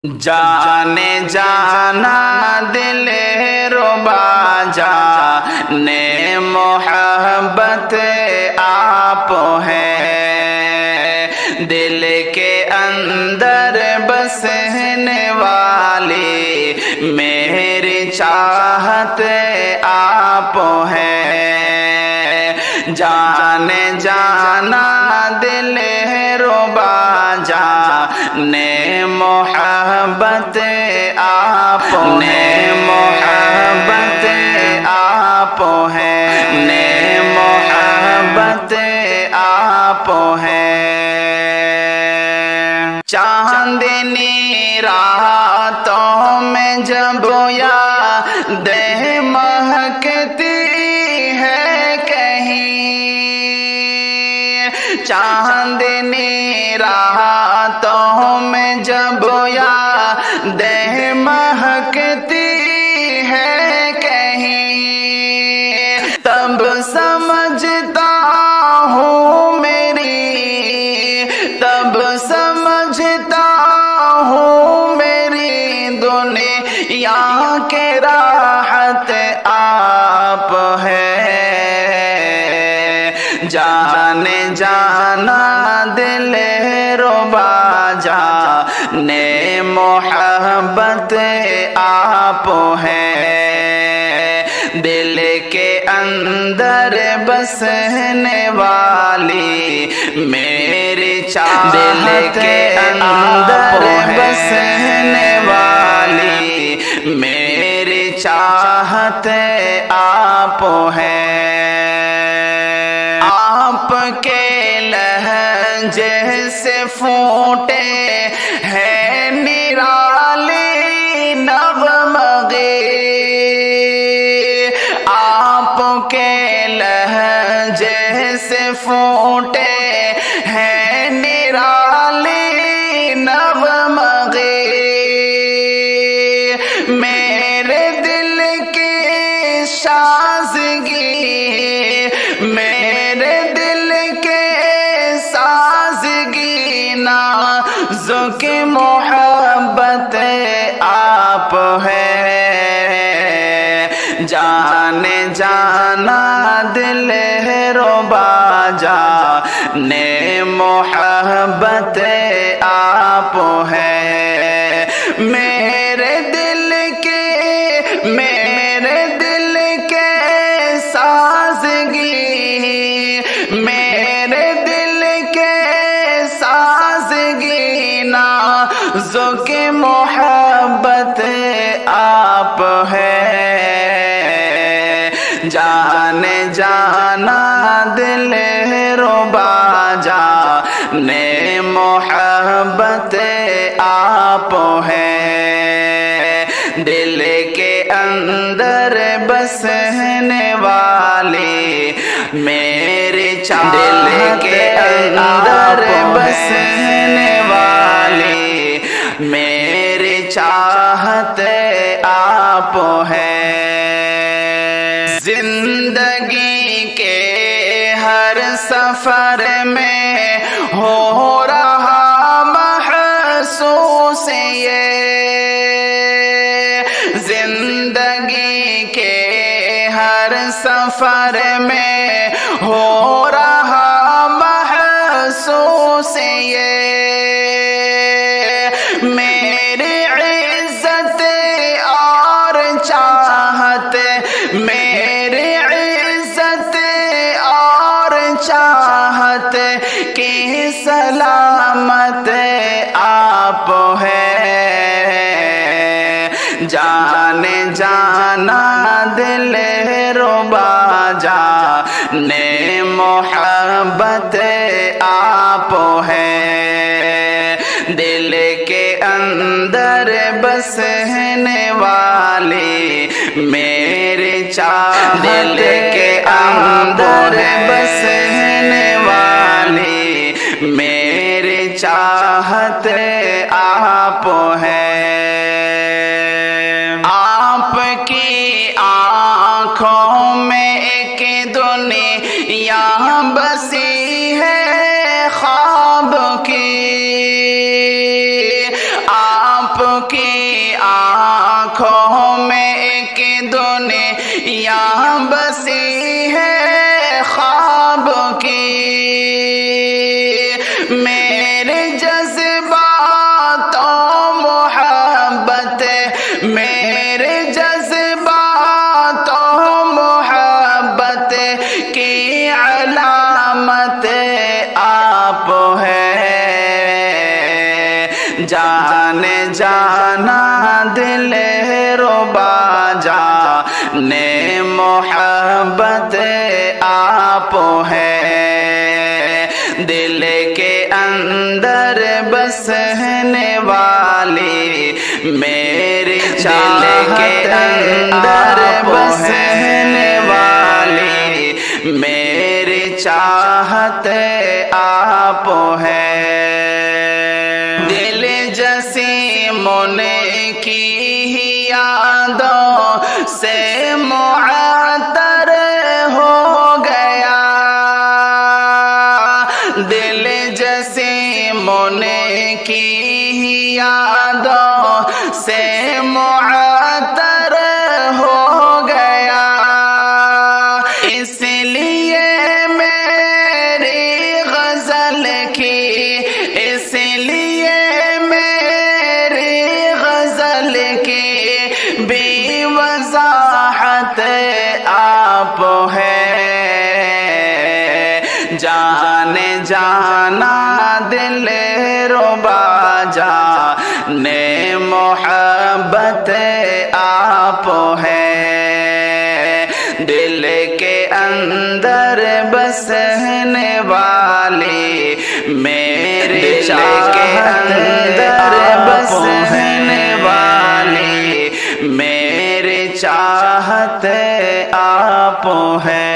जाने जाना दिल रुबा जाने मोहब्बत आप है, दिल के अंदर बसने वाली मेरी चाहत आप है। जाने जाना दिल रुबा जाने मोहब्बत आप ने मोहब्बत आप है, ने मोहब्बत आप है। चांदनी रातों में जब याद महकती है कहीं, चांदनी रातों में जब याद महकती है कहीं, तब समझता हूँ मेरी, तब समझता हूँ मेरी दुनिया के राहत आप है। जाने जाना दिल रुबा जाने मोहब्बत आप है, दिल के अंदर बसने वाली मेरी चाहत, दिल के अंदर बसने वाली मेरी चाहत आप है। आपके लहजे से फूटे हैं निराले नगमगे, आपके लहजे से फूटे हैं निराले नगमगे, मेरे दिल की साज़गी, मेरे दिल के साज़गी नाज़ुक मोहब्बत आप है। जाने जाना दिल रुबा जाने मोहब्बत आप है, मेरे दिल के, मेरे दिल के साज़गी, मेरे दिल के साज़गी नाज़ुक मोहब्बत आप है। जाने जाना दिल रुबा जाने मोहब्बत आप है, दिल के अंदर बसने वाली मेरी चाहत, दिल के अंदर बसने वाली मेरी चाहत आप है। जिंदगी के हर सफर में हो रहा महसूस ये, जिंदगी के हर सफर में हो रहा महसूस ये, मेरी इज्जत और चाहत, मेरी इज्जत और चाहत की सलामत आप है। जाने जाना दिल रुबा जाने मोहब्बत आप है, दिल के अंदर बसने वाली मेरी चाहत, दिल के अंदर बसने वाली मेरी चाहत आप है। आपकी आँखों में एक दुनिया बसी है ख्वाब की, आप जाने जाना दिल रुबा जाने मोहब्बत आप है दिल के अंदर बसने वाली मेरी चाहत के अंदर बसने वाली मेरी चाहत आप है दिल जैसी मोने की यादों से मुअत्तर हो गया दिल जैसे मोने की यादों से मुअत्तर हो गया इसलिए मेरी गजल की इसलिए मेरी गजल की बेवजाहत आप है जाने जाना दिल रुबा जाने मोहब्बत आप है दिल के अंदर बसने वाली मेरे चाहत के अंदर बसने वाली मेरी चाहत आप है।